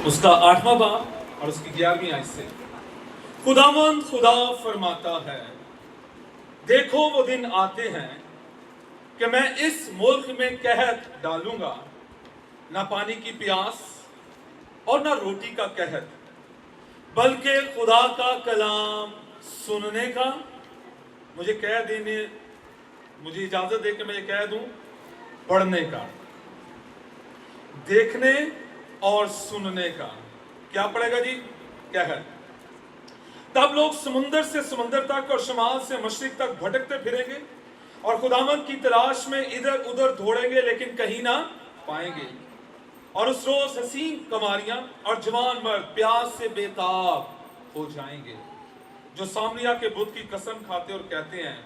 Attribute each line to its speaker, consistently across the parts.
Speaker 1: उसका 8वां बाब और उसकी 11वीं आयत से, खुदावंद खुदा फरमाता है, देखो वो दिन आते हैं कि मैं इस मुल्क में कहत डालूंगा, ना पानी की प्यास और ना रोटी का कहत, बल्कि खुदा का कलाम सुनने का। मुझे कह देने, मुझे इजाजत दे के मैं ये कह दूं, पढ़ने का, देखने और सुनने का। क्या पड़ेगा जी? क्या है? तब लोग समुंदर से समुंदर तक और शमाल से मशरिक तक भटकते फिरेंगे और खुदावंद की तलाश में इधर उधर दौड़ेंगे, लेकिन कहीं ना पाएंगे। और उस रोज हसीन कमारियां और जवान मर्द प्यास से बेताब हो जाएंगे, जो सामरिया के बुत की कसम खाते और कहते हैं,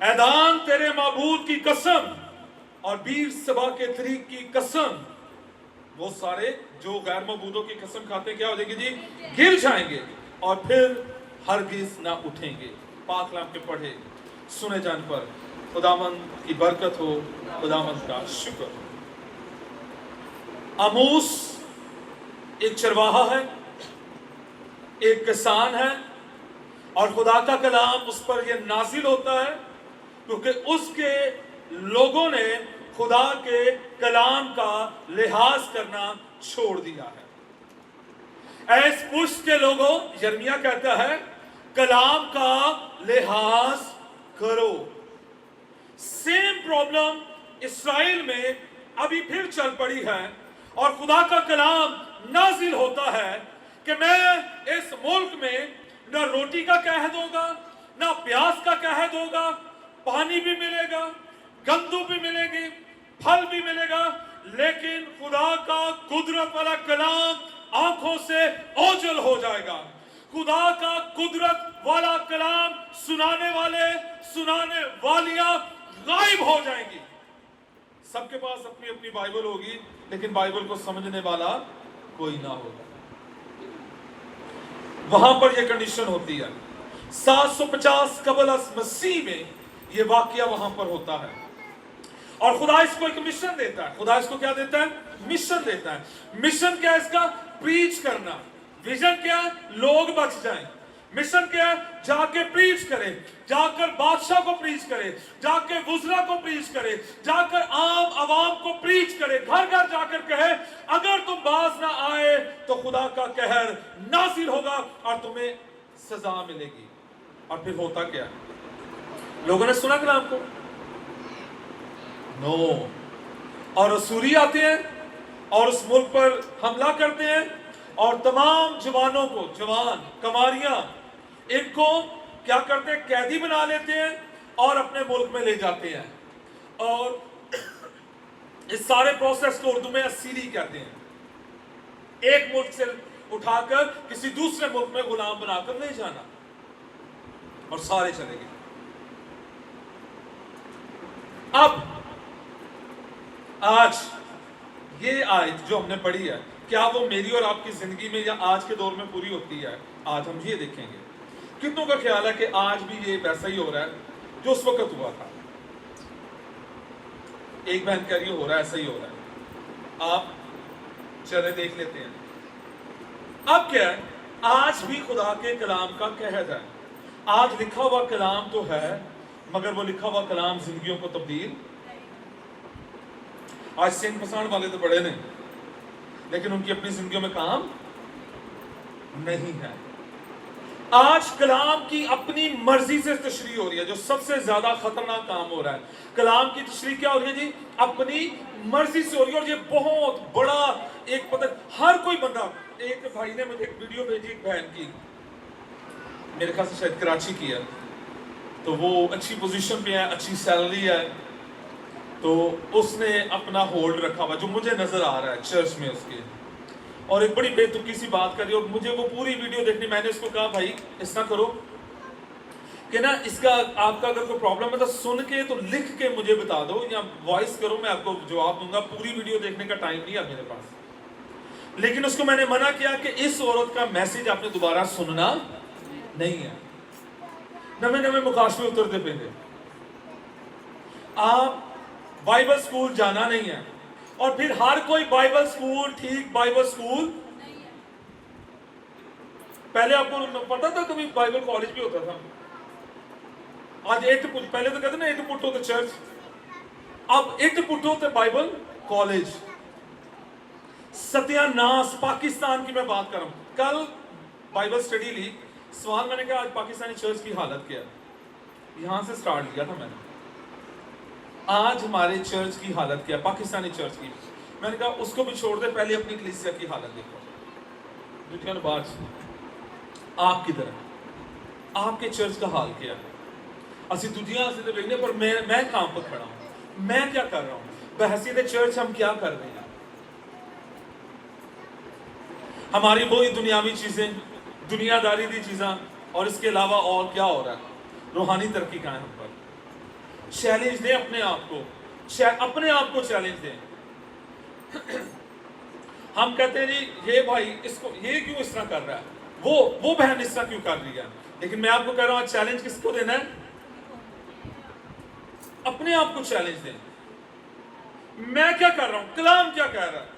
Speaker 1: ऐदान तेरे माबूद की कसम और बीर सबा के तरीक की कसम। वो सारे जो गैर मबूदों की कसम खाते क्या हो जाएंगे जी? गिर जाएंगे और फिर हरगिज ना उठेंगे। पाक कलाम के पढ़े सुने जान पर खुदावंद की बरकत हो, खुदावंद का शुक्र हो। आमूस एक चरवाहा है, एक किसान है, और खुदा का कलाम उस पर यह नाजिल होता है क्योंकि उसके लोगों ने खुदा के कलाम का लिहाज करना छोड़ दिया है। ऐस पुष्ट के लोगों, यिर्मयाह कहता है, कलाम का लिहाज करो। सेम प्रॉब्लम इस्राएल में अभी फिर चल पड़ी है और खुदा का कलाम नाजिल होता है कि मैं इस मुल्क में न रोटी का कहत होगा, न प्यास का कहत होगा, पानी भी मिलेगा, गंदू भी मिलेगी, फल भी मिलेगा, लेकिन खुदा का कुदरत वाला कलाम आंखों से ओझल हो जाएगा। खुदा का कुदरत वाला कलाम सुनाने वाले, सुनाने वालियां गायब हो जाएंगी। सबके पास अपनी अपनी बाइबल होगी, लेकिन बाइबल को समझने वाला कोई ना होगा। वहां पर यह कंडीशन होती है। 750 कबल मसीह में यह वाकया वहां पर होता है और खुदा इसको एक मिशन देता है। खुदा इसको क्या देता है? मिशन देता है। मिशन क्या है इसका? प्रीच करना। विजन क्या है? लोग बच जाएं। मिशन क्या है? जाके प्रीच करे, जाकर बादशाह को प्रीच करे, जाके वुज़रा को प्रीच करे, जाकर आम आवाम को प्रीच करे, घर घर जाकर कहे, अगर तुम बाज ना आए तो खुदा का कहर नाज़िल होगा और तुम्हें सजा मिलेगी। और फिर होता क्या? लोगों ने सुना कलाम को? नो। और असूरी आते हैं और उस मुल्क पर हमला करते हैं और तमाम जवानों को, जवान कमारियां, इनको क्या करते हैं? कैदी बना लेते हैं और अपने मुल्क में ले जाते हैं। और इस सारे प्रोसेस को उर्दू में असीरी कहते हैं। एक मुल्क से उठाकर किसी दूसरे मुल्क में गुलाम बनाकर ले जाना, और सारे चले गए। अब आज ये आयत जो हमने पढ़ी है, क्या वो मेरी और आपकी जिंदगी में या आज के दौर में पूरी होती है? आज हम ये देखेंगे। कितनों का ख्याल है कि आज भी ये वैसा ही हो रहा है जो उस वक्त हुआ था? एक बहन कह रही हो रहा है, ऐसा ही हो रहा है। आप चले देख लेते हैं। अब क्या है? आज भी खुदा के कलाम का कहत है। आज लिखा हुआ कलाम तो है, मगर वो लिखा हुआ कलाम जिंदगियों को तब्दील। आज सिंह पसंद वाले तो बड़े ने, लेकिन उनकी अपनी जिंदगियों में काम नहीं है। आज कलाम की अपनी मर्जी से तशरीह हो रही है, जो सबसे ज्यादा खतरनाक काम हो रहा है। कलाम की तशरीह क्या हो रही है जी? अपनी मर्जी से हो रही है। और ये बहुत बड़ा एक पता, हर कोई बंदा, एक भाई ने मुझे एक वीडियो भेजी एक बहन की, मेरे ख्याल से शायद कराची की है, तो वो अच्छी पोजीशन पे है, अच्छी सैलरी है, तो उसने अपना होल्ड रखा हुआ जो मुझे नजर आ रहा है चर्च में उसके, और एक बड़ी बेतुकी सी बात करी। और मुझे वो पूरी वीडियो देखनी, मैंने उसको कहा भाई ऐसा करो कि ना, इसका आपका अगर कोई प्रॉब्लम है तो सुन के, तो लिख के मुझे बता दो या वॉइस करो, मैं आपको जवाब दूंगा। पूरी वीडियो देखने का टाइम नहीं है मेरे पास। लेकिन उसको मैंने मना किया कि इस औरत का मैसेज आपने दोबारा सुनना नहीं है। नवे नवे मुकाशमे उतरते पे थे। आप बाइबल स्कूल जाना नहीं है, और फिर हर कोई बाइबल स्कूल ठीक बाइबल स्कूल پہلے آپ کو پتا تھا کبھی بائبل کالج بھی ہوتا تھا؟ آج پہلے تو کہتے نا ایٹ پٹ ہوتے چرچ، اب ایٹ پٹ ہوتے بائبل کالج. ستیہ ناس پاکستان کی میں بات کر رہا ہوں. کل بائبل سٹڈی لی، سوال میں نے کہا آج پاکستانی چرچ کی حالت کیا ہے، یہاں سے سٹارٹ کیا تھا میں نے. آج ہمارے چرچ کی حالت کیا، پاکستانی چرچ کی. میں نے کہا اس کو بھی چھوڑ دے، پہلے اپنی کلیسیا کی حالت دیکھو. دوسری بات آپ کی طرح آپ کے چرچ کا حال کیا ہے؟ اسی دنیا سے تو دیکھنے پر میں کہاں پر کھڑا ہوں، میں کیا کر رہا ہوں، بحیثیت چرچ ہم کیا کر رہے ہیں. ہماری وہی دنیاوی چیزیں، دنیا داری دی چیزیں، اور اس کے علاوہ اور کیا ہو رہا ہے؟ روحانی ترقی کہاں ہے ہم پر؟ چیلنج دیں اپنے آپ کو، اپنے آپ کو چیلنج دیں. ہم کہتے ہیں جی یہ بھائی اس کو یہ کیوں اس طرح کر رہا ہے، وہ بہن اس طرح کیوں کر رہی ہے. لیکن میں آپ کو کہہ رہا ہوں چیلنج کس کو دینا ہے؟ اپنے آپ کو چیلنج دیں. میں کیا کر رہا ہوں، کلام کیا کہہ رہا ہے.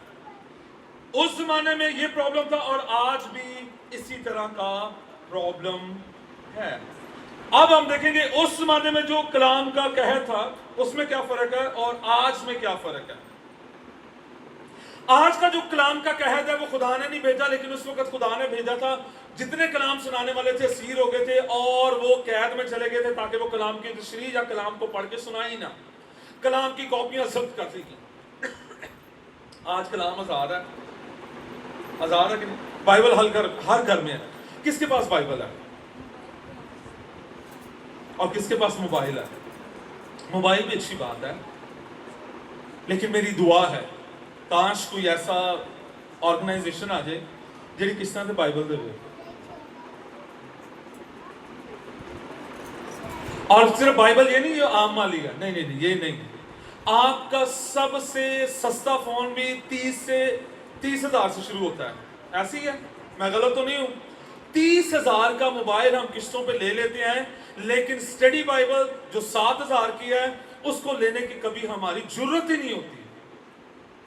Speaker 1: اس زمانے میں یہ پرابلم تھا اور آج بھی اسی طرح کا پرابلم ہے. اب ہم دیکھیں گے اس زمانے میں جو کلام کا کہہ تھا اس میں کیا فرق ہے اور آج میں کیا فرق ہے. آج کا جو کلام کا قحط ہے وہ خدا نے نہیں بھیجا، لیکن اس وقت خدا نے بھیجا تھا. جتنے کلام سنانے والے تھے اسیر ہو گئے تھے اور وہ قید میں چلے گئے تھے تاکہ وہ کلام کی تشریح یا کلام کو پڑھ کے سنائے ہی نہ، کلام کی کاپیاں ضبط کر لی کی. آج کلام آزاد ہے، آزاد ہے کہ نہیں؟ بائبل ہر گھر میں ہے. کس کے پاس بائبل ہے اور کس کے پاس موبائل ہے؟ موبائل بھی اچھی بات ہے، لیکن میری دعا ہے کاش کوئی ایسا آرگنائزیشن آ جائے جی کس طرح سے بائبل دے. اور صرف بائبل یہ نہیں یہ عام مالی ہے، نہیں یہ نہیں. آپ کا سب سے سستا فون بھی 30,000 سے شروع ہوتا ہے. ایسی ہے، میں غلط تو نہیں ہوں؟ 30,000 کا موبائل ہم قسطوں پہ لے لیتے ہیں، لیکن سٹڈی بائبل جو 7,000 کی ہے اس کو لینے کی کبھی ہماری ضرورت ہی نہیں ہوتی.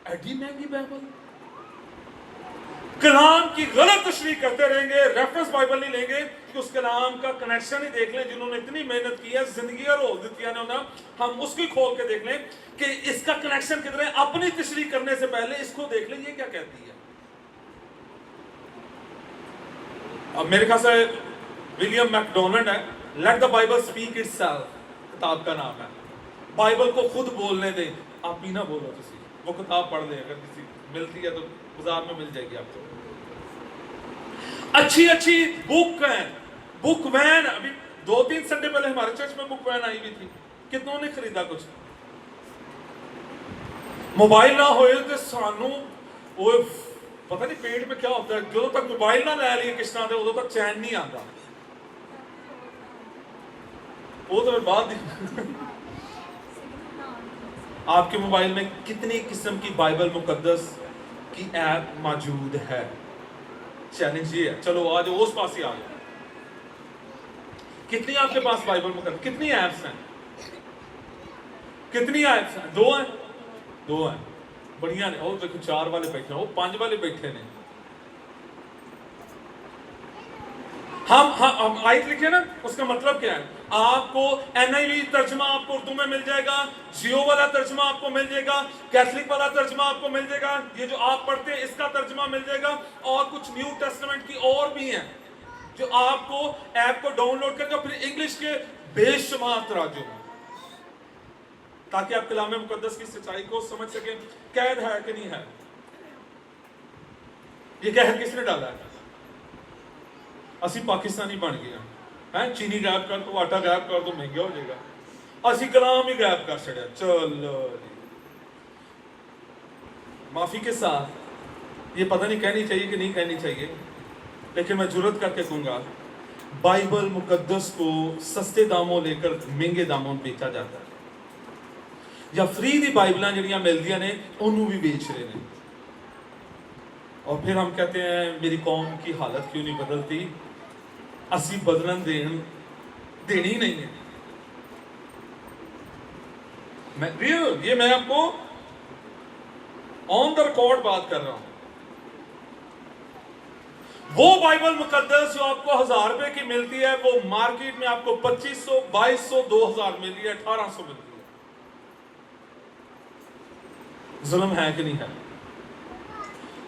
Speaker 1: ایڈی مہنگی بائبل. کلام کی غلط تشریح کرتے رہیں گے، ریفرنس بائبل نہیں لیں گے کہ اس کلام کا کنیکشن ہی دیکھ لیں. جنہوں نے اتنی محنت کی ہے، زندگی رول دیتی ہے انہوں نے، ہم اس کو کھول کے دیکھ لیں کہ اس کا کنیکشن کدھر ہے. اپنی تشریح کرنے سے پہلے اس کو دیکھ لیں یہ کیا کہتی ہے. اب میرے خیال سے ولیم میک ڈونلڈ ہے، let the Bible speak it self کتاب کا نام ہے. بائبل کو خود بولنے دیں، آپ ہی نہ بولو. کسی وہ کتاب پڑھ لیں، اگر کسی ملتی ہے تو بازار میں مل جائے گی آپ کو. اچھی بک ہیں، بک وین. ابھی 2-3 سنڈے پہلے ہمارے چرچ میں بک وین آئی ہوئی تھی. کتنوں نے خریدا کچھ؟ موبائل نہ ہوئے تو سانو وہ پتہ نہیں پیٹ میں کیا ہوتا ہے. جو تک موبائل نہ لے لیے کس طرح سے ادو تک چین نہیں آتا. وہ تو بات آپ کے موبائل میں کتنی قسم کی بائبل مقدس کی ایپ موجود ہے؟ چیلنج یہ ہے. چلو آج اس پاس ہی آ گئے. کتنی آپ کے پاس بائبل مقدس، کتنی ایپس ہیں؟ کتنی ایپس ہیں؟ 2 ہیں. بڑھیا نے. اور دیکھو 4 والے بیٹھے ہیں، وہ 5 والے بیٹھے نے. ہم آیت لکھے نا، اس کا مطلب کیا ہے؟ آپ کو NIV ترجمہ آپ کو اردو میں مل جائے گا، جیو والا ترجمہ آپ کو مل جائے گا، کیتھلک والا ترجمہ آپ کو مل جائے گا، یہ جو آپ پڑھتے ہیں اس کا ترجمہ مل جائے گا، اور کچھ نیو ٹیسٹمنٹ کی اور بھی ہیں جو آپ کو ایپ کو ڈاؤن لوڈ کر کے پھر انگلش کے بے شمار تراجم، تاکہ آپ کلام مقدس کی سچائی کو سمجھ سکیں. قید ہے کہ نہیں ہے؟ یہ قید کس نے ڈالا ہے؟ اسی پاکستانی بن گیا. چینی غائب کر دو، آٹا غائب کر دو، مہنگا ہو جائے گا. اسی کلام ہی غائب کر چڑیا. چلو معافی کے ساتھ یہ پتہ نہیں کہنی چاہیے کہ نہیں کہنی چاہیے، لیکن میں جرت کر کے کہوں گا بائبل مقدس کو سستے داموں لے کر مہنگے داموں بیچا جاتا ہے، یا فری دی بائبلاں جڑیاں ملدیاں نے انہوں بھی بیچ رہے ہیں. اور پھر ہم کہتے ہیں میری قوم کی حالت کیوں نہیں بدلتی. اسی بدلن دینی نہیں ہے. یہ میں آپ کو آن دا ریکارڈ بات کر رہا ہوں. वो बाइबल मुकद्दस जो आपको 1000 रुपए की मिलती है, वो मार्केट में आपको 2500, 2200, 2000 मिल रही है, 1800 मिल रही है। जुल्म है कि नहीं है?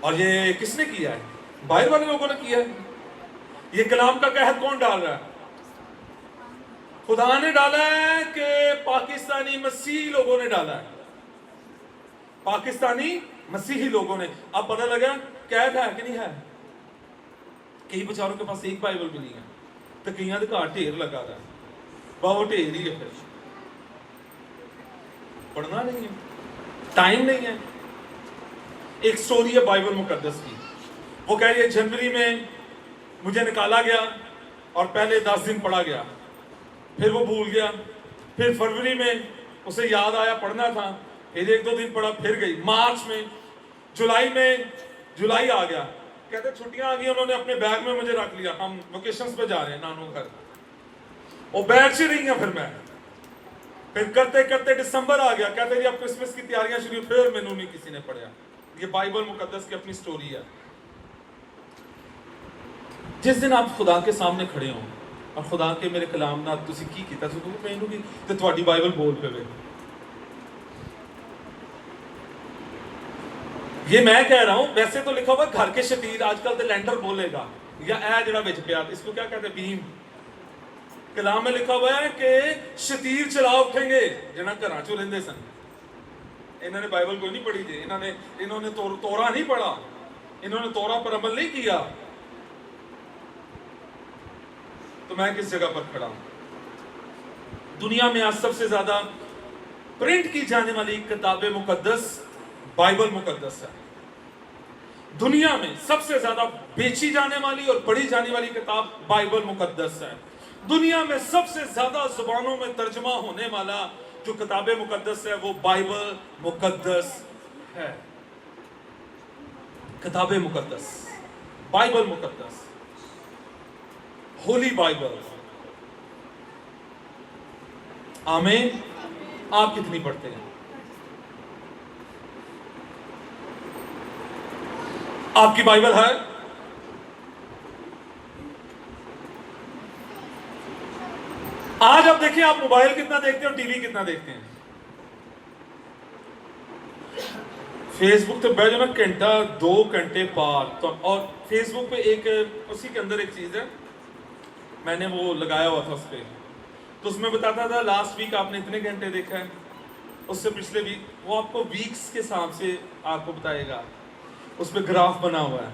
Speaker 1: और ये किसने किया है? बाहर वाले लोगों ने किया है। ये कलाम का कहत कौन डाल रहा है? खुदा ने डाला है कि पाकिस्तानी मसीही लोगों ने डाला है? पाकिस्तानी मसीही लोगों ने। अब पता लगा कैद है कि नहीं है? कई बेचारों के पास एक बाइबल भी नहीं है, तो कईयों के घर ढेर लगा रहा है। वो ढेर ही है, फिर पढ़ना नहीं है, टाइम नहीं है। एक स्टोरी है बाइबल मुकद्दस की। वो कह रही है जनवरी में मुझे निकाला गया और पहले 10 दिन पढ़ा गया, फिर वो भूल गया, फिर फरवरी में उसे याद आया पढ़ना था, फिर 1-2 दिन पढ़ा, फिर गई। मार्च में, जुलाई आ गया, कहते छुट्टियां आ गई, उन्होंने अपने बैग में मुझे रख लिया, हम वेकेशंस पे जा रहे हैं नानू घर। वो बैग से रही है, फिर करते करते दिसंबर आ गया, कहते जी अब क्रिसमस की तैयारियां शुरू, फिर मैनू नहीं किसी ने पढ़ा। ये बाइबल मुकद्दस की अपनी स्टोरी है। जिस दिन आप खुदा के सामने खड़े हो और खुदा के मेरे कलाम ना तुसी की कीता सो मैनू की ते तुम्हारी बाइबल बोल पवे। ये मैं कह रहा हूं, वैसे तो लिखा हुआ घर के शतीर, आजकल तो लैंडर बोलेगा, या ए जड़ा विच पिया, इसको क्या कहते हैं, बीम। कलाम में लिखा हुआ है कि शतीर चला उठेंगे जिन्हें घर चो रहिंदे सन। इन्होंने बाइबल कोई नहीं पढ़ी थी, इन्होंने तोरा नहीं पढ़ा, इन्होंने तोरा पर अमल नहीं किया, तो मैं किस जगह पर खड़ा हूं? दुनिया में आज सबसे ज्यादा प्रिंट की जाने वाली किताब मुकद्दस बाइबल मुकद्दस है। दुनिया में सबसे ज्यादा बेची जाने वाली और पढ़ी जाने वाली किताब बाइबल मुकद्दस है। दुनिया में सबसे ज्यादा जुबानों में तर्जमा होने वाला जो किताब मुकद्दस है वो बाइबल मुकद्दस है। किताब मुकद्दस, बाइबल मुकद्दस, होली बाइबल। आमीन। आप कितनी पढ़ते हैं? आपकी बाइबल है? आज आप देखिए, आप मोबाइल कितना देखते हैं और टीवी कितना देखते हैं। फेसबुक तो बैठ जाओ ना, घंटा 2 घंटे पार। तो और फेसबुक पे एक उसी के अंदर एक चीज है, मैंने वो लगाया हुआ था उस पर, तो उसमें बताता था लास्ट वीक आपने इतने घंटे देखा है, उससे पिछले वीक, वो आपको वीक्स के हिसाब से आपको बताएगा, उस पर ग्राफ बना हुआ है।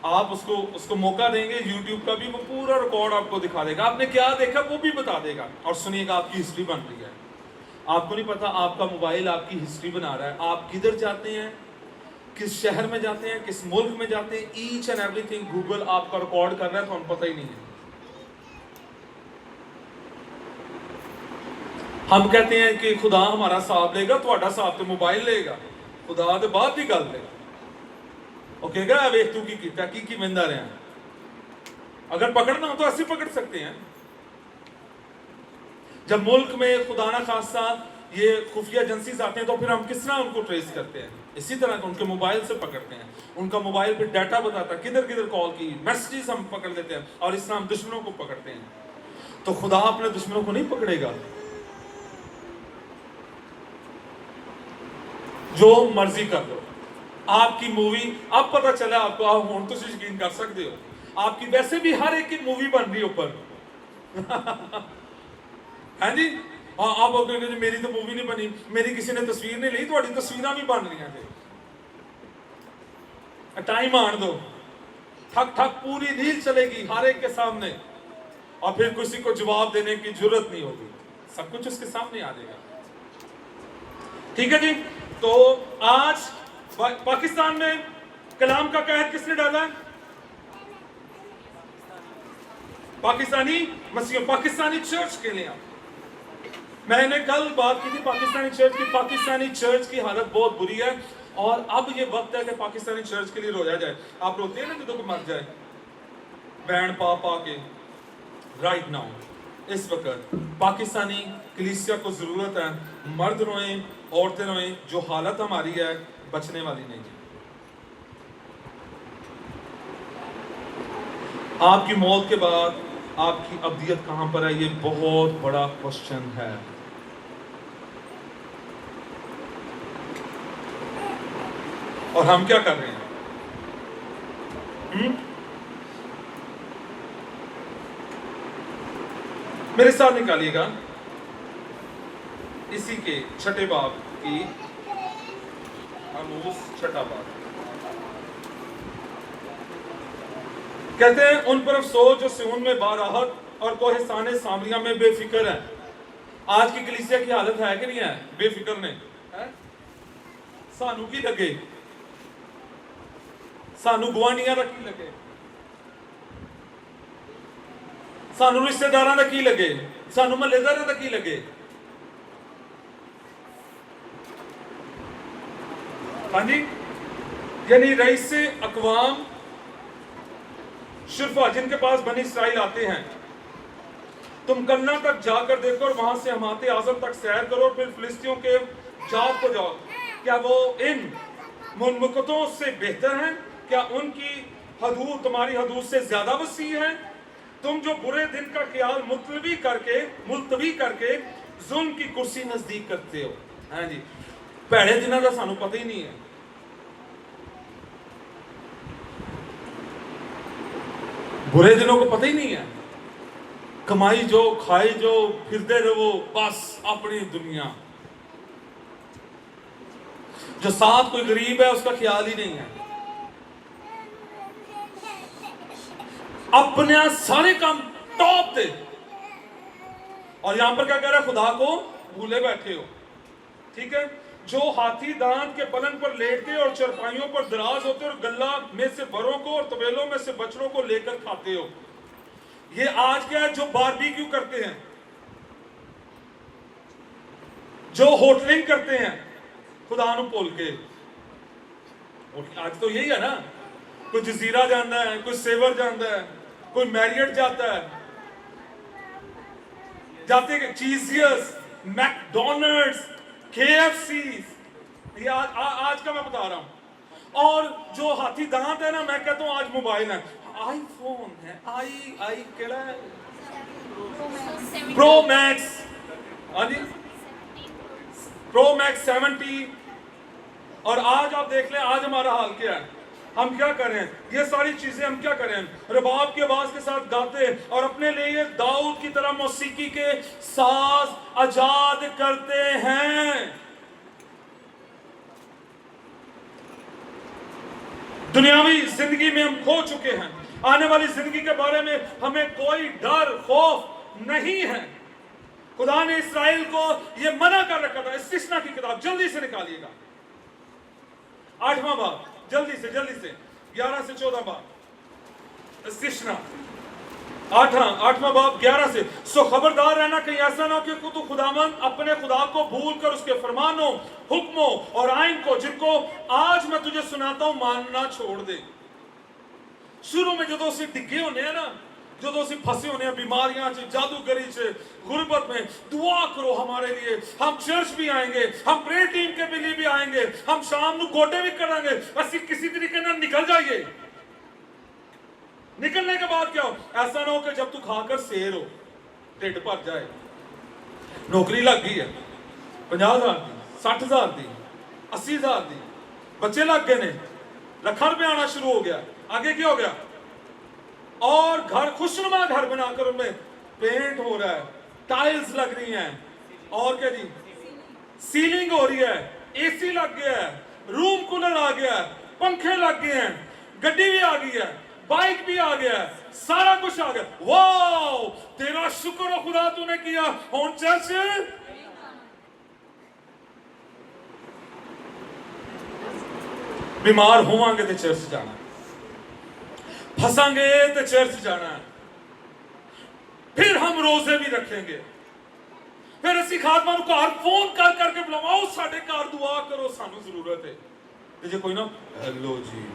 Speaker 1: आप उसको मौका देंगे, यूट्यूब का भी वो पूरा रिकॉर्ड आपको दिखा देगा, आपने क्या देखा वो भी बता देगा। और सुनिएगा, आपकी हिस्ट्री बन रही है। आपको नहीं पता आपका मोबाइल आपकी हिस्ट्री बना रहा है। आप किधर जाते हैं, किस शहर में जाते हैं, किस मुल्क में जाते हैं, ईच एंड एवरीथिंग गूगल आपका रिकॉर्ड कर रहा है, तो हमें पता ही नहीं है। हम कहते हैं कि खुदा हमारा साथ लेगा, तो साथ तो मोबाइल लेगा, खुदा तो बाद की गल लेगा। ओकेगा वेख तू की कीता की वेंदा रहा। अगर पकड़ना हो तो ऐसे पकड़ सकते हैं। जब मुल्क में खुदा ना खासा ये खुफिया एजेंसीज आते हैं, तो फिर हम किस तरह उनको ट्रेस करते हैं? इसी तरह उनके मोबाइल से पकड़ते हैं। उनका मोबाइल पे डाटा बताता है किधर किधर कॉल की, मैसेजेस हम पकड़ लेते हैं, और इस तरह हम दुश्मनों को पकड़ते हैं। तो खुदा अपने दुश्मनों को नहीं पकड़ेगा। जो मर्जी कर लो। आपकी मूवी अब पता चला आपको, आप हों तो यकीन कर सकते हो, आपकी वैसे भी हर एक की मूवी बन रही है ऊपर। है जी? हाँ, आप कहोगे मेरी तो मूवी नहीं बनी, मेरी किसी ने तस्वीर नहीं ली, तो तस्वीर भी बन रही हैं। टाइम आन दो, ठक ठक पूरी रील चलेगी हर एक के सामने, और फिर किसी को जवाब देने की जरूरत नहीं होगी, सब कुछ उसके सामने आ जाएगा। ठीक है जी? तो आज पाकिस्तान में कलाम का कहत किसने डाला? पाकिस्तानी मसीह, पाकिस्तानी चर्च के लिए। मैंने कल बात की थी पाकिस्तानी चर्च की। पाकिस्तानी चर्च की हालत बहुत बुरी है, और अब ये वक्त है कि पाकिस्तानी चर्च के लिए रोया जाए। आप रोते हैं ना ਜਦੋਂ कोई मर जाए, बैंड पा पा के। राइट नाउ इस वक्त पाकिस्तानी कलीसिया को जरूरत है, मर्द रोएं, औरतें रोएं, जो हालत हमारी है बचने वाली नहीं है। آپ کی موت کے بعد آپ کی ابدیت کہاں پر ہے؟ یہ بہت بڑا کوشچن ہے. اور ہم کیا کر رہے ہیں؟ میرے ساتھ نکالیے گا اسی کے 6 باب کی آموس 6 باب. کہتے ہیں ان پر افسوس جو سیون میں باراحت اور کوہستان سامریہ میں بے فکر ہے. آج کی کلیسیا کی حالت ہے کہ نہیں ہے؟ بے فکر نے سانو کی لگے، سانو گوانیاں رکھی لگے، سانو رشتہ داراں دا کی لگے، سانو محلے داراں دا کی لگے. ہاں جی، یعنی رئیس اقوام شرفا جن کے پاس بنی اسرائیل آتے ہیں، تم کرنا تک جا کر دیکھو اور وہاں سے حمات اعظم تک سیر کرو، پھر فلسطینیوں کے جات کو جاؤ. کیا وہ ان مملکتوں سے بہتر ہیں؟ کیا ان کی حدود تمہاری حدود سے زیادہ وسیع ہے؟ تم جو برے دن کا خیال ملتوی کر کے ظلم کی کرسی نزدیک کرتے ہو. ہاں جی، پیڑے دنوں کا سانو پتہ ہی نہیں ہے. برے دنوں کو پتہ ہی نہیں ہے. کمائی جو، کھائی جو، پھرتے رہو بس اپنی دنیا. جو ساتھ کوئی غریب ہے اس کا خیال ہی نہیں ہے. اپنے سارے کام ٹاپ تھے. اور یہاں پر کیا کہہ رہا ہے؟ خدا کو بھولے بیٹھے ہو. ٹھیک ہے، جو ہاتھی دانت کے پلنگ پر لیٹتے اور چرپائیوں پر دراز ہوتے اور گلہ میں سے بروں کو اور طویلوں میں سے بچڑوں کو لے کر کھاتے ہو. یہ آج کیا ہے؟ جو باربیکیو کرتے ہیں، جو ہوٹلنگ کرتے ہیں خدا نو بھول کے. آج تو یہی ہے نا، کوئی جزیرہ جانا ہے، کوئی سیور جانا ہے، کوئی میریٹ جاتا ہے، جاتے کہ چیزیس، میکڈونلڈز، KFC. یہ آج کا میں بتا رہا ہوں. اور جو ہاتھی دانت ہے نا، میں کہتا ہوں آج موبائل ہے، آئی فون ہے، آئی کیڑا ہے، پرو میکس. ہاں جی، پرو میکس 70. اور آج آپ دیکھ لیں آج ہمارا حال کیا ہے. ہم کیا کریں؟ یہ ساری چیزیں ہم کیا کریں؟ رباب کی آواز کے ساتھ گاتے اور اپنے لیے داؤد کی طرح موسیقی کے ساز ایجاد کرتے ہیں. دنیاوی زندگی میں ہم کھو چکے ہیں. آنے والی زندگی کے بارے میں ہمیں کوئی ڈر خوف نہیں ہے. خدا نے اسرائیل کو یہ منع کر رکھا تھا. استثنا کی کتاب جلدی سے نکالیے گا، 8واں باب، جلدی سے 11 سے 14 باب. استثنا 8واں باب 11 سے. سو خبردار رہنا کہیں ایسا نہ ہو کہ تو خداوند اپنے خدا کو بھول کر اس کے فرمانوں، حکموں اور آئین کو جن کو آج میں تجھے سناتا ہوں ماننا چھوڑ دے. شروع میں جدو اسی ڈگے ہونے ہیں نا، جدو اسی پھنسے ہونے ہیں بیماریاں سے، جادوگری سے، غربت میں، دعا کرو ہمارے لیے. ہم چرچ بھی آئیں گے، ہم پریئر ٹیم کے لیے بھی آئیں گے، ہم شام نو گوڈے بھی کریں گے. اسی کسی طریقے نہ نکل جائیے. نکلنے کے بعد کیا ہو؟ ایسا نہ ہو کہ جب تو کھا کر سیر ہو، ٹھڈ بھر جائے. نوکری لگ گئی ہے 50,000 دی، 60,000 دی، 80,000 دی، بچے لگ گئے نے، لکھاں روپے آنا شروع ہو گیا. آگے کیا ہو گیا؟ اور گھر خوشنما گھر بنا کر ان میں پینٹ ہو رہا ہے، ٹائلز لگ رہی ہیں، اور کیا جی سیلنگ ہو رہی ہے، AC لگ گیا ہے، روم کولر آ گیا ہے، پنکھے لگ گئے ہیں، گڈی بھی آ گئی ہے، بائک بھی آ گیا ہے، سارا کچھ آ گیا. واو، تیرا شکر ہو خدا تو نے کیا. ہون چرچ بیمار ہوواں گے تو چرچ جانا، پھنساں گے تو چرچ جانا ہے. پھر ہم روزے بھی رکھیں گے. پھر اسی خادمہ نو گھر فون کر کر کے بلاؤ، ساڈے گھر دعا کرو، سانو ضرورت ہے. جی کوئی نا ہیلو جی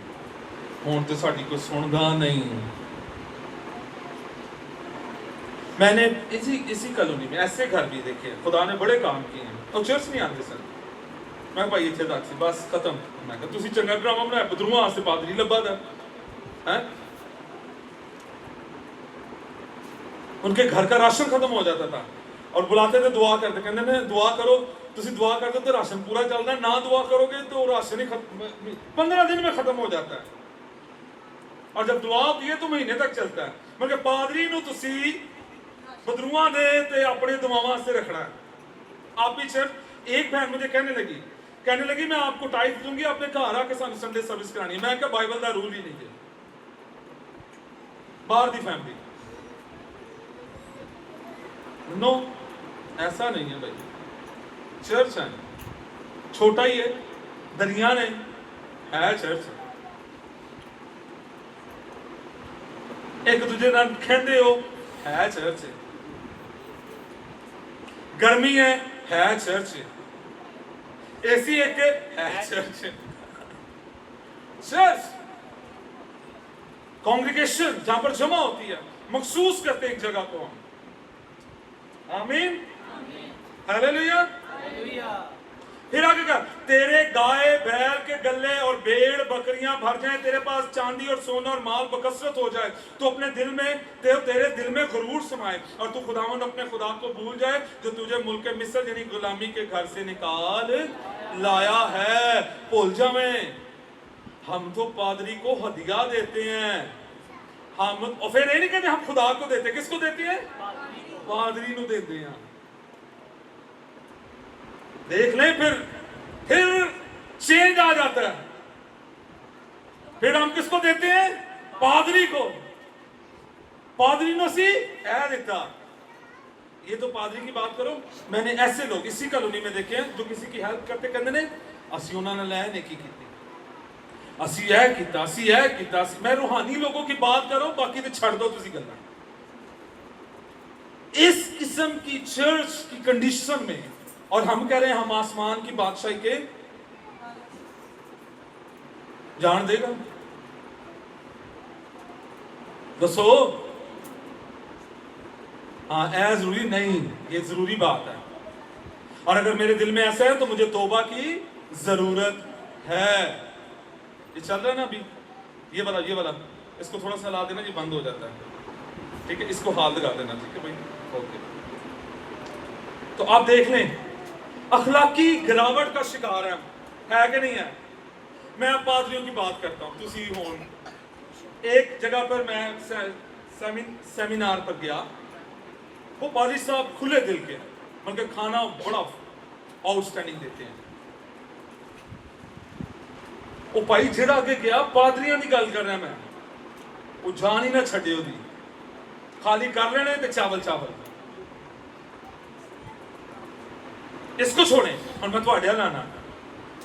Speaker 1: ہون تو ساڈی کوئی سندا نہیں. میں نے اسی کالونی میں ایسے گھر بھی دیکھے، خدا نے بڑے کام کیے ہیں. اور چرچ نہیں آتے سر. میں بھائی اتنے تک سی بس ختم. میں کہا تسی چنگا ڈرامہ بنایا، بدرواں واسطے پادری لبا دا. उनके घर का राशन खत्म हो जाता था और बुलाते थे दुआ करते, कहते ने दुआ करो, तुसी दुआ करते तो राशन पूरा चलता है, ना दुआ करोगे तो राशन ही 15 दिन में खत्म हो जाता है, और जब दुआ होती है तो महीने तक चलता है। मगर पादरी नूं तुसी बदरूआं दे ते अपने दुआवां से रखना है। आप भी सिर्फ एक बहन मुझे कहने लगी मैं आपको टाइट दूंगी, अपने घर आके सानू संडे सर्विस करानी है। मैं क्या बाइबल का रूल ही नहीं है, बाहर दी फैमिली नो, ऐसा नहीं है भाई। चर्च है, छोटा ही है, दरिया ने है चर्च, एक दूजे नाल खेंदे हो है चर्च, गर्मी है चर्च, एसी एक है चर्च, चर्च कांग्रेगेशन जहां पर जमा होती है, मखसूस करते एक जगह को हम। आमीन, हालेलुया। फिर आगे कर, तेरे गाय बैल के गले और भेड़ बकरियां भर जाएं, तेरे पास चांदी और सोना और माल बकसरत हो जाए, तो अपने दिल में तेरे दिल में गुरूर समाए और तू खुदावंद अपने खुदा को भूल जाए जो तुझे मुल्क मिस्र यानी गुलामी के घर से निकाल लाया है। भूल जावें, हम तो पादरी को हदिया देते हैं, हम और फिर ये नहीं कहते हम खुदा को देते, किसको देते हैं? पादरी को देते हैं। देख लें, फिर चेंज आ जाता है, फिर हम किसको देते हैं? पादरी को। पादरी ने सी ऐ देता। ये तो पादरी की बात करो, मैंने ऐसे लोग इसी कॉलोनी में देखे हैं जो किसी की हेल्प करते कहते ने असी उन्होंने लै नेकी की, असी यह किया, असी यह किया। मैं रूहानी लोगों की बात करो, बाकी तो छड़ दो तुसी गल्लां। इस किस्म की चर्च की कंडीशन में, और हम कह रहे हैं हम आसमान की बादशाही के जान देगा, दसो। हाँ, ऐ जरूरी नहीं, ये जरूरी बात है, और अगर मेरे दिल में ऐसा है तो मुझे तौबा की जरूरत है। ये चल रहा है ना अभी, ये वाला इसको थोड़ा सा ला देना, ये बंद हो जाता है, ठीक है, इसको हाथ लगा देना, ठीक है भाई, ओके। तो आप देख लें, अखलाकी गिरावट का शिकार है कि नहीं है? मैं अब पादरियों की बात करता हूँ। तुसी होन एक जगह पर मैं सेमिनार पर गया, वो पादरी साहब खुले दिल के, बल्कि खाना बड़ा आउटस्टैंडिंग देते हैं। वो भाई जेड़ा आगे गया पादरियों की गल कर रहा मैं, वो जान ही ना छड़े, ओदी खाली कर लेने ते चावल। इसको छोड़े, और मैं थोड़े लाना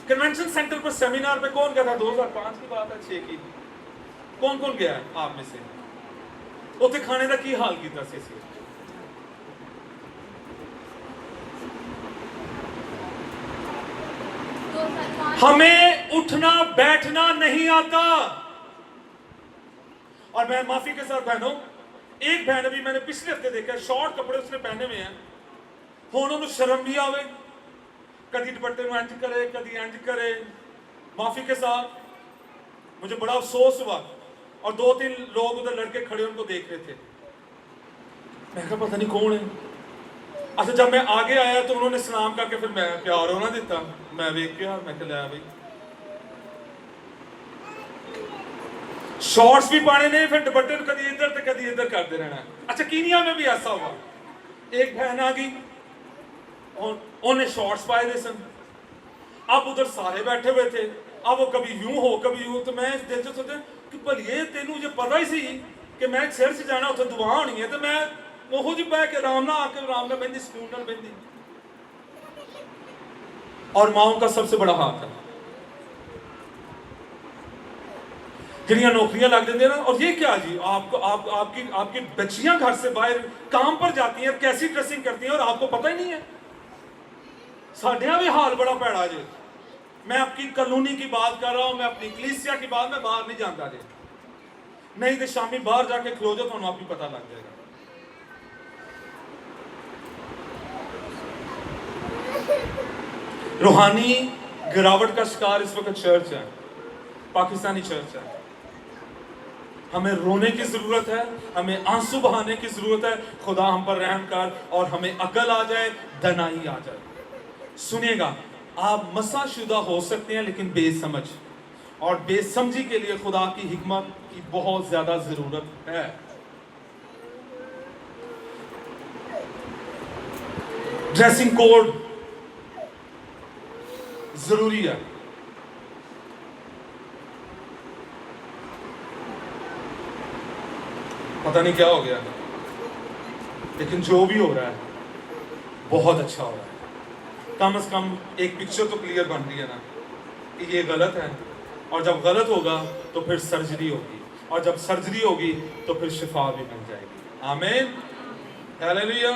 Speaker 1: कन्वेंशन सेंटर पर सेमिनार पे कौन गया था? 2005 की बात है, 6 की। कौन गया है आप में से? उसे खाने का की हाल किया सी? हमें उठना बैठना नहीं आता। और मैं माफी के साथ बहनों, एक बहन अभी मैंने पिछले हफ्ते देखा, शॉर्ट कपड़े उसने पहने हुए हैं, उन्होंने शर्म भी आवे, कभी दुपट्टे में इंज करे, कभी इंज करे। माफी के साथ मुझे बड़ा अफसोस हुआ, और 2-3 लोग उधर लड़के खड़े उनको देख रहे थे। मैं कहा पता नहीं कौन है। अच्छा, जब मैं आगे आया तो उन्होंने सलाम करके फिर मैं प्यार होना दिता, मैं वेख के मैं कहला भाई शॉर्ट्स भी पाने नहीं, फिर दुपट्टे कभी इधर तो कभी इधर करते रहना। अच्छा, कीनिया में भी ऐसा हुआ, एक बहन आ गई, उन्हें शॉर्ट्स पाए थे सन, अब उधर सारे बैठे हुए थे, अब वो कभी यूं हो कभी यूं, तो मैं दिल से सोचा कि भलिए तेनू जो पता ही सी कि मैं सिर से जाना, उसे दुआ होनी है, तो मैं वो जी बह के आराम ना आके आराम ना बहती, सुकून ना बहती। और माओ का सबसे बड़ा हाथ है, जिन्हें नौकरियां लग जाती है ना। और ये क्या जी, आपकी बच्चियां घर से बाहर काम पर जाती हैं, कैसी ड्रेसिंग करती हैं, और आपको पता ही नहीं है। साढ़िया भी हाल बड़ा पैड़ा जी। मैं आपकी कॉलोनी की बात कर रहा हूं, मैं अपनी कलीसिया की बात, मैं बाहर नहीं जानता जी, नहीं तो शामी बाहर जाके खलो जाओ तो आपको पता लग जाएगा। रूहानी गिरावट का शिकार इस वक्त चर्च है, पाकिस्तानी चर्च है। ہمیں رونے کی ضرورت ہے, ہمیں آنسو بہانے کی ضرورت ہے. خدا ہم پر رحم کر اور ہمیں عقل آ جائے, دانائی آ جائے. سنیے گا, آپ مسح شدہ ہو سکتے ہیں لیکن بے سمجھ, اور بے سمجھی کے لیے خدا کی حکمت کی بہت زیادہ ضرورت ہے. ڈریسنگ کوڈ ضروری ہے. پتہ نہیں کیا ہو گیا, لیکن جو بھی ہو رہا ہے بہت اچھا ہو رہا ہے. کم از کم ایک پکچر تو کلیئر بن رہی ہے نا کہ یہ غلط ہے, اور جب غلط ہوگا تو پھر سرجری ہوگی, اور جب سرجری ہوگی تو پھر شفا بھی بن جائے گی. آمین, ہیلیلویا.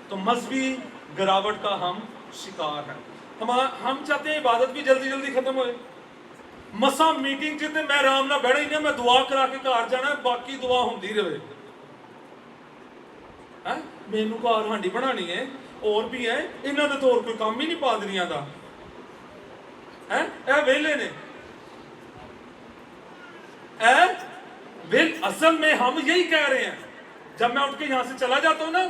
Speaker 1: تو مذہبی گراوٹ کا ہم شکار ہیں. ہم چاہتے ہیں عبادت بھی جلدی جلدی ختم ہوئے. مسا میٹنگ جتنے میں آرام نہ بیٹھا ہی نہیں, میں دعا کرا کے گھر جانا ہے, باقی دعا ہوندی رہے. مینو کار ہانڈی بنانی ہے, اور بھی ہے, انہوں نے تو اور کوئی کام ہی نہیں پادریاں دا. اے ویلے نے, اصل میں ہم یہی کہہ رہے ہیں. جب میں اٹھ کے یہاں سے چلا جاتا ہوں نا,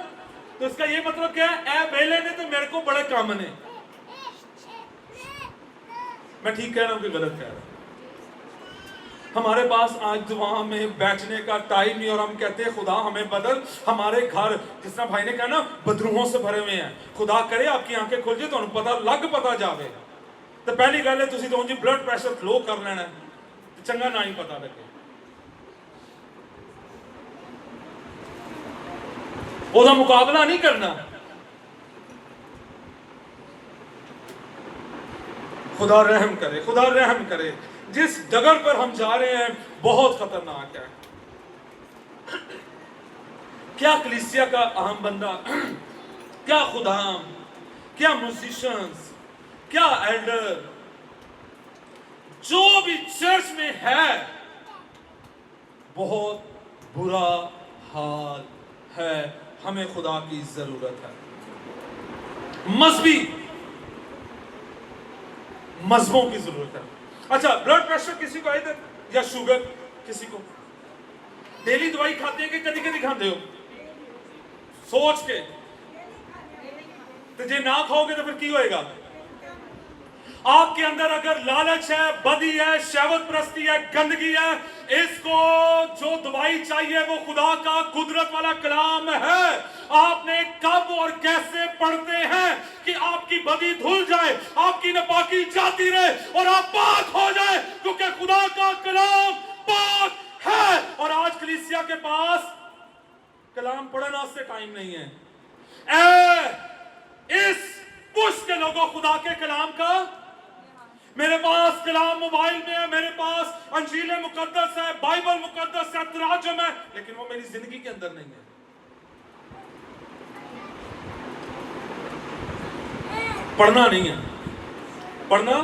Speaker 1: تو اس کا یہ مطلب کیا ہے, اے ویلے نے تو میرے کو بڑے کام نے. میں ٹھیک کہہ رہا ہوں کہ غلط کہہ رہا ہوں؟ ہمارے پاس آج دعا میں بیٹھنے کا ٹائم نہیں, اور ہم کہتے ہیں خدا ہمیں بدل. ہمارے گھر جس طرح بھائی نے کہا نا بدروہوں سے بھرے ہوئے ہیں. خدا کرے آپ کی آنکھیں کھل جائے تو انہوں پتہ لگ پتا جاوے. تو پہلی گل ہے تسی تو جی بلڈ پریشر لو کر لینا ہے, تو چنگا نہ ہی پتا لگے. وہ مقابلہ نہیں کرنا. خدا رحم کرے, خدا رحم کرے. جس ڈگر پر ہم جا رہے ہیں بہت خطرناک ہے. کیا کلیسیا کا اہم بندہ, کیا خدام, کیا موزیشنز, کیا ایلڈر, جو بھی چرچ میں ہے, بہت برا حال ہے. ہمیں خدا کی ضرورت ہے. مذہبوں کی ضرورت ہے. اچھا, بلڈ پریشر کسی کو ہے یا شوگر کسی کو؟ ڈیلی دوائی کھاتے ہیں کہ کدی کدی کھاتے ہو؟ سوچ کے. تو جے نہ کھاؤ گے تو پھر کی ہوئے گا؟ آپ کے اندر اگر لالچ ہے, بدی ہے, شہوت پرستی ہے, گندگی ہے, اس کو جو دوائی چاہیے وہ خدا کا قدرت والا کلام ہے. آپ نے کب اور کیسے پڑھتے ہیں کہ آپ کی بدی دھل جائے, آپ کی ناپاکی جاتی رہے اور آپ پاک ہو جائے, کیونکہ خدا کا کلام پاک ہے. اور آج کلیسیا کے پاس کلام پڑھنا سے ٹائم نہیں ہے. اس پش کے لوگوں خدا کے کلام کا, میرے پاس کلام موبائل میں ہے, میرے پاس انجیل مقدس ہے, بائبل مقدس ہے, تراجم ہے, لیکن وہ میری زندگی کے اندر نہیں ہے. پڑھنا نہیں ہے, پڑھنا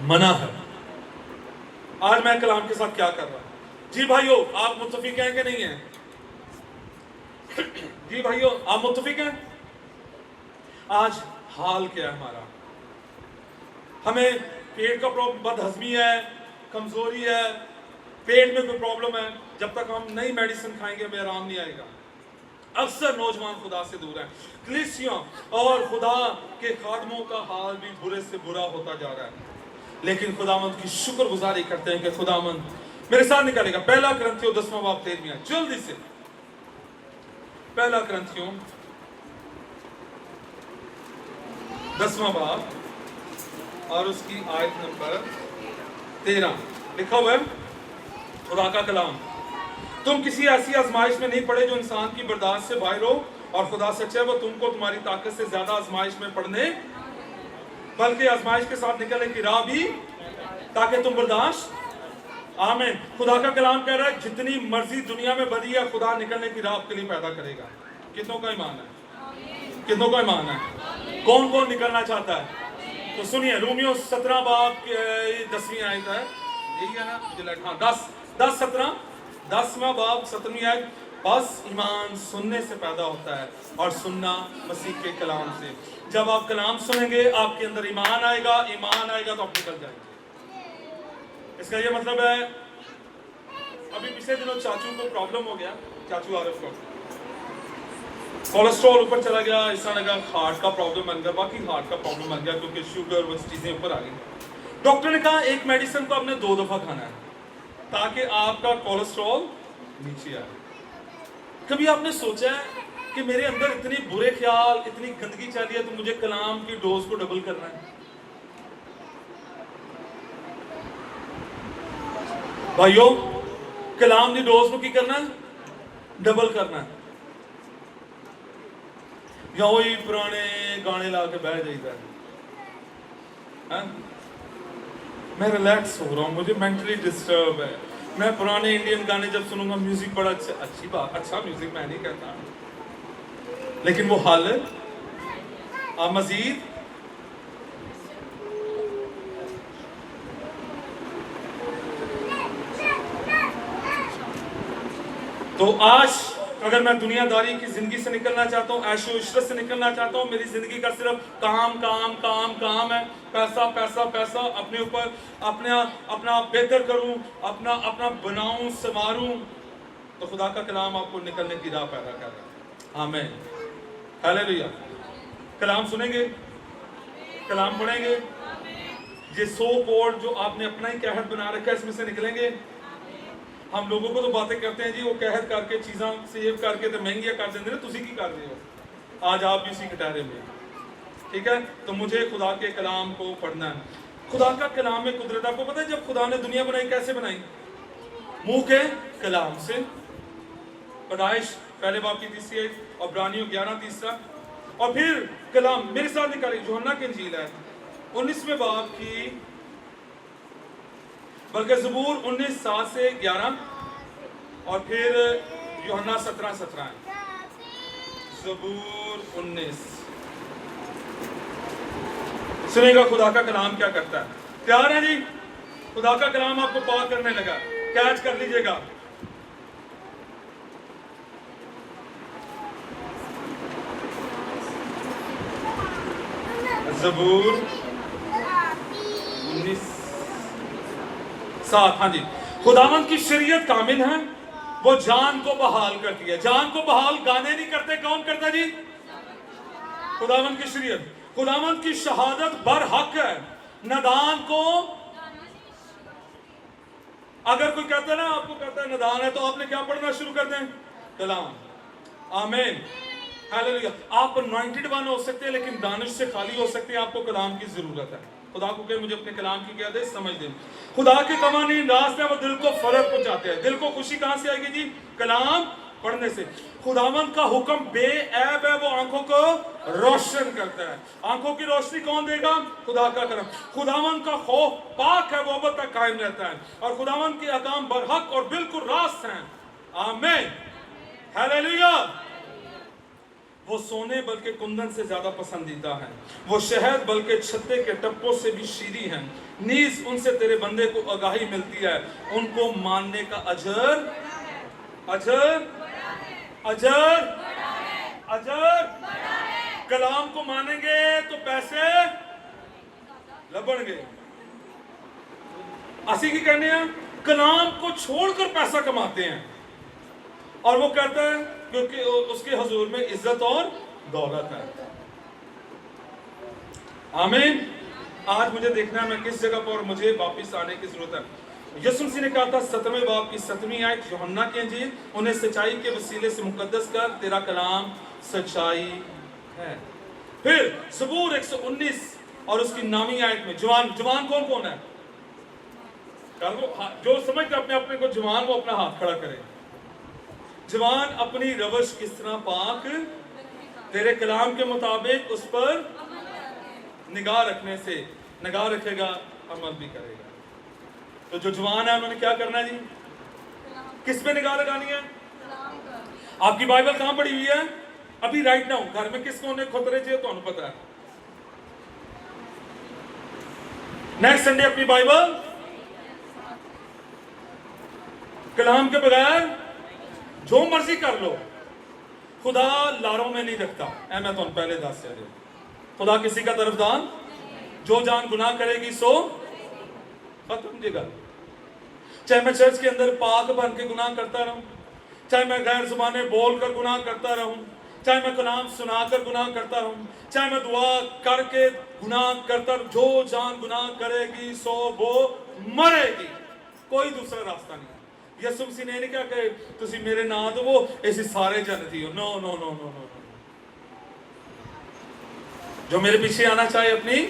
Speaker 1: منع ہے. آج میں کلام کے ساتھ کیا کر رہا ہوں؟ جی بھائیو, آپ متفق ہیں کہ نہیں ہیں؟ جی بھائیو, آپ متفق ہیں؟ آج حال کیا ہے ہمارا؟ ہمیں پیٹ کا بد ہضمی ہے, کمزوری ہے, پیٹ میں کوئی پرابلم ہے. جب تک ہم نئی میڈیسن کھائیں گے ہمیں آرام نہیں آئے گا. اکثر نوجوان خدا سے دور ہیں. کلیسیوں اور خدا کے خادموں کا حال بھی برے سے برا ہوتا جا رہا ہے. لیکن خداوند کی شکر گزاری کرتے ہیں کہ خداوند میرے ساتھ نکالے گا. پہلا کرنتھیوں 10واں باب 13 جلدی سے. پہلا کرنتھیوں 10واں باب اور اس کی آیت نمبر 13 لکھا ہوا ہے خدا کا کلام. تم کسی ایسی آزمائش میں نہیں پڑے جو انسان کی برداشت سے باہر ہو, اور خدا سچ ہے وہ تم کو تمہاری طاقت سے زیادہ آزمائش میں پڑنے, بلکہ آزمائش کے ساتھ نکلنے کی راہ بھی تاکہ تم برداشت. آمین. خدا کا کلام کہہ رہا ہے جتنی مرضی دنیا میں بدی ہے, خدا نکلنے کی راہ آپ کے لیے پیدا کرے گا. کتنوں کا ایمان ہے؟ کتنوں کا ایمان ہے؟ کون کون نکلنا چاہتا ہے؟ تو سنیے, رومیو 17 باب 10ویں آیت ہے, یہی ہے نا؟ ہاں 10واں باب 17ویں آیت. بس ایمان سننے سے پیدا ہوتا ہے, اور سننا مسیح کے کلام سے. جب آپ کلام سنیں گے آپ کے اندر ایمان آئے گا, ایمان آئے گا تو آپ نکل جائیں گے. اس کا یہ مطلب ہے अभी पिछले दिनों चाचू को प्रॉब्लम हो गया, चाचू आरफ को कोलेस्ट्रॉल ऊपर चला गया, ऐसा लगा हार्ट का प्रॉब्लम बन गया, बाकी हार्ट का प्रॉब्लम बन गया क्योंकि शुगर वो चीज़ें ऊपर आ गई। डॉक्टर ने कहा एक मेडिसिन को आपने 2 दफ़ा खाना है ताकि आपका कोलेस्ट्रॉल नीचे आए। कभी आपने सोचा है कि मेरे अंदर इतने बुरे ख्याल, इतनी गंदगी चली है तो मुझे कलाम की डोज को डबल करना है? भाइयों, कलाम की डोज को की करना है? डबल करना है। या वही पुराने गाने ला के बह जाइए, मैं रिलैक्स हो रहा हूँ, मुझे मेंटली डिस्टर्ब है, मैं पुराने इंडियन गाने जब सुनूंगा, म्यूजिक बड़ा अच्छी बात, अच्छा म्यूजिक मैं नहीं कहता, लेकिन वो हालत मजीद तो आज अगर मैं दुनियादारी की जिंदगी से निकलना चाहता हूँ, ऐशो इशरत से निकलना चाहता हूँ, मेरी जिंदगी का सिर्फ काम काम काम काम है, पैसा पैसा पैसा, अपने ऊपर अपना बेहतर करूँ, अपना बनाऊं संवारूं, तो खुदा का कलाम आपको निकलने की राह पैदा कर रहा है। आमीन, हालेलुया। कलाम सुनेंगे, कलाम पढ़ेंगे, ये 100 कोड जो आपने अपना ही कहत बना रखा है इसमें से निकलेंगे। हम लोगों को तो बातें करते हैं जी, वो कहत करके चीज़ां सेव करके तो महंगियां कर देंगे ना, तुसी की कर रहे हो, आज आप भी उसी कटारे में, ठीक है। तो मुझे खुदा के कलाम को पढ़ना है। खुदा का कलाम में कुदरत, आपको पता है जब खुदा ने दुनिया बनाई कैसे बनाई? मुंह के कलाम से। पैदाइश पहले बाब की 3 और इब्रानियों 11:3, और फिर कलाम मेरे साथ निकाली, यूहन्ना की इंजील है 19वें बाब की, बल्कि ज़बूर 19:7 से 11, और फिर यूहन्ना 17:17 है। ज़बूर 19, सुनेगा खुदा का कलाम क्या करता है। तैयार है जी? खुदा का कलाम आपको पार करने लगा, कैच कर लीजिएगा। ज़बूर 19:7, हाँ जी। खुदावंद की शरीयत कामिल है, वो जान को बहाल करती है। जान को बहाल गाने नहीं करते, कौन करता जी? खुदावंद की शरीयत। खुदावंद की शहादत बरहक है, नदान को, अगर कोई कहता है ना, आपको कहता है नदान है, तो आपने क्या पढ़ना शुरू कर दें? कलाम। आमीन, हालेलुया। आप अनॉइंटेड वन हो सकते हैं लेकिन दानिश से खाली हो सकते हैं, आपको कलाम की जरूरत है। खुदा को कहे मुझे अपने कलाम की क्या दे, समझ दे। खुदा के कवानीन रास्ते हैं, वो दिल को फर्क पहुंचाते हैं। दिल को खुशी कहां से आएगी जी? कलाम पढ़ने से। खुदावंद का हुक्म बेऐब है, वो आंखों को रोशन करता है। आंखों की रोशनी कौन देगा? खुदा का कलाम। खुदावंद का खौफ पाक है, वो अब तक कायम रहता है, और खुदावंद के अहकाम बरहक और बिल्कुल रास्त हैं। आमीन, हालेलुया। वो सोने बल्कि कुंदन से ज्यादा पसंदीदा है, वो शहद बल्कि छत्ते के टप्पों से भी शीरी हैं। नीज उनसे तेरे बंदे को आगाही मिलती है, उनको मानने का अजर अजर अजर अजर। कलाम को मानेंगे तो पैसे लबणगे। असी की कहने हैं, कलाम को छोड़कर पैसा कमाते हैं, और वो कहता है क्योंकि उसके हुजूर में इज्जत और दौलत है। आमीन। आज मुझे देखना है मैं किस जगह पर, और मुझे वापस आने की जरूरत है। यीशु मसीह ने कहा था 7वें बाब की 7वीं आयत, यूहन्ना की इंजील, उन्हें सच्चाई के वसीले से मुकद्दस कर, तेरा कलाम सच्चाई है। फिर ज़बूर 119 और उसकी 9वीं आयत में जवान, जवान कौन कौन है? जो समझते अपने अपने को जवान, वो अपना हाथ खड़ा करे। जवान अपनी रवश किस तरह पाक, तेरे कलाम के मुताबिक उस पर निगाह रखने से, निगाह रखेगा अमल भी करेगा। तो जो जवान है उन्होंने क्या करना है जी? किस पे निगाह लगानी है? आपकी बाइबल कहां पड़ी हुई है? अभी राइट नाउ घर में किस कोने खोतरे चाहिए तो पता है। नेक्स्ट संडे अपनी बाइबल कलाम के बगैर जो मर्जी कर लो, खुदा लारों में नहीं रखता। मैं तो पहले दस दे, खुदा किसी का तरफदार, जो जान गुनाह करेगी सो खत्म जगह। चाहे मैं चर्च के अंदर पाक बन के गुनाह करता रहूं, चाहे मैं गैर जुबानें बोल कर गुनाह करता रहूं, चाहे मैं कलाम सुनाकर गुनाह करता रहूं, चाहे मैं दुआ करके गुनाह करता रहूं, जो जान गुनाह करेगी सो वो मरेगी, कोई दूसरा रास्ता नहीं है। यसु मसीह ने नहीं कहा कि तुसी मेरे ना दो ऐसे सारे जन्नती हो, no no no no no. जो मेरे पीछे आना चाहे अपनी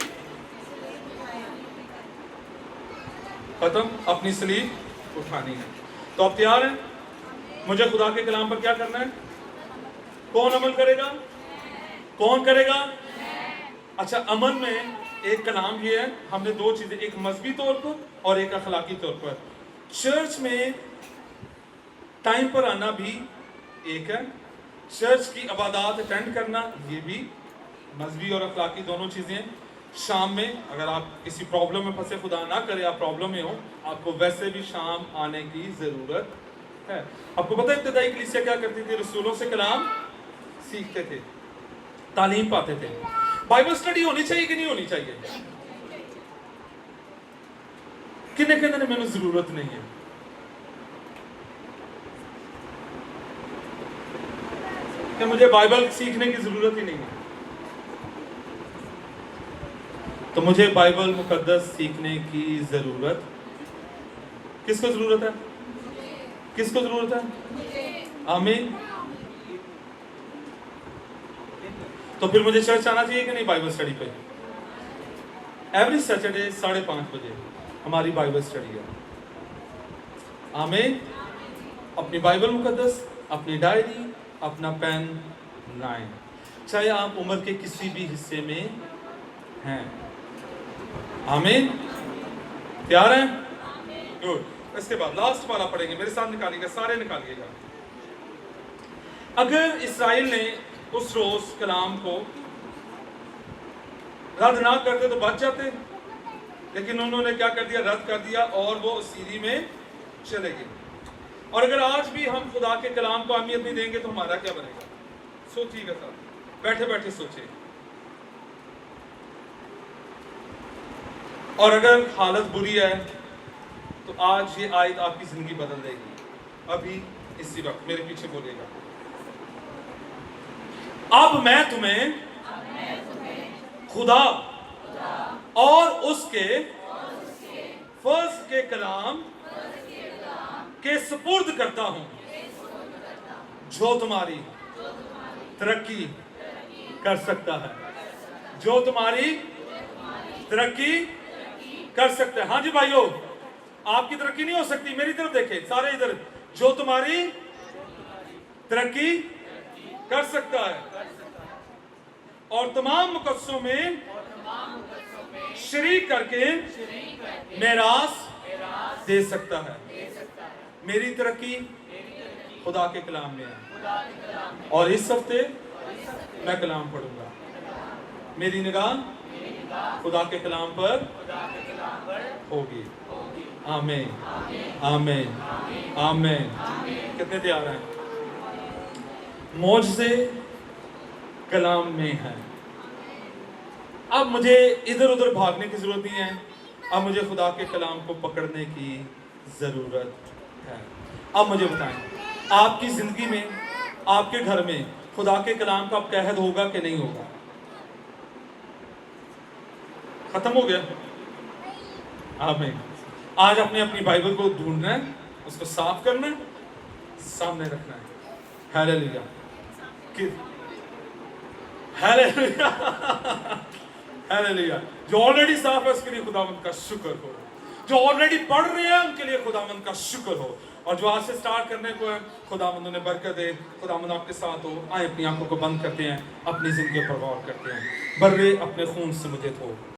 Speaker 1: खत्म, अपनी सलीब उठानी है। तो आप तैयार हैं? मुझे खुदा के कलाम पर क्या करना है? कौन अमल करेगा? कौन करेगा? अच्छा, अमल में एक कलाम ये है, हमने दो चीजें, एक मजहबी तौर पर और एक अखलाकी तौर पर। चर्च में टाइम पर आना भी एक है, चर्च की इबादत अटेंड करना ये भी मजहबी और अखलाकी दोनों चीजें। शाम में अगर आप किसी प्रॉब्लम में फंसे, खुदा ना करे आप प्रॉब्लम में हो, आपको वैसे भी शाम आने की जरूरत है। आपको पता है इब्तिदाई कलीसिया क्या करती थी? रसूलों से कलाम सीखते थे, तालीम पाते थे। बाइबल स्टडी होनी चाहिए कि नहीं होनी चाहिए? किन्ने कहते मैंने जरूरत नहीं है। कि मुझे बाइबल सीखने की जरूरत ही नहीं है। तो मुझे बाइबल मुकद्दस सीखने की जरूरत, किसको जरूरत है? किसको जरूरत है? आमीन। तो फिर मुझे चर्च आना चाहिए कि नहीं बाइबल स्टडी पे? एवरी सैटरडे 5:30 बजे हमारी बाइबल स्टडी है। आमीन। अपनी बाइबल मुकद्दस, अपनी डायरी, अपना पेन लाएं, चाहे आप उम्र के किसी भी हिस्से में हैं। आमीन। तैयार हैं? गुड। इसके बाद लास्ट वाला पढ़ेंगे, मेरे साथ निकालिएगा, सारे निकालिएगा। अगर इस्राएल ने उस रोज कलाम को रद्द ना करते तो बच जाते, लेकिन उन्होंने क्या कर दिया? रद्द कर दिया और वो सीरी में चले गए। और अगर आज भी हम खुदा के कलाम को अहमियत नहीं देंगे तो हमारा क्या बनेगा? सोचिएगा साहब, बैठे बैठे सोचिए। और अगर हालत बुरी है तो आज ये आयत आपकी जिंदगी बदल देगी। अभी इसी वक्त मेरे पीछे बोलिएगा, अब मैं तुम्हें खुदा और उसके फर्ज के कलाम के सुपुर्द करता हूं, जो तुम्हारी तरक्की कर सकता है। जो तुम्हारी तरक्की कर सकता है। हाँ जी भाइयों, आपकी तरक्की नहीं हो सकती, मेरी तरफ देखें सारे इधर। जो तुम्हारी तरक्की कर सकता है और तमाम मुकद्दसों में शरीक करके मेरास दे सकता है। मेरी तरक्की खुदा के कलाम में है और इस हफ्ते मैं कलाम पढ़ूंगा। मेरी निगाह खुदा के कलाम पर होगी। आमीन, आमीन, आमीन। कितने तैयार हैं? मौजज़े कलाम में है। अब मुझे इधर उधर भागने की जरूरत नहीं है, अब मुझे खुदा के कलाम को पकड़ने की जरूरत है। अब मुझे बताएं, आपकी जिंदगी में, आपके घर में खुदा के कलाम का कहद होगा कि नहीं होगा? खत्म हो गया? आमीन। आज आपने अपनी बाइबल को ढूंढना है, उसको साफ करना है, सामने रखना है। Hallelujah, hallelujah, hallelujah. जो ऑलरेडी साफ है उसके लिए खुदावंद का शुक्र हो, जो ऑलरेडी पढ़ रहे हैं उनके लिए खुदावंद का शुक्र हो, और जो आज से स्टार्ट करने को है खुदावंद उन्हें बरकत दे। खुदावंद आपके साथ हो। आए अपनी आंखों को बंद करते हैं, अपनी जिंदगी पर गौर करते हैं। बर्रे अपने खून से मुझे धो।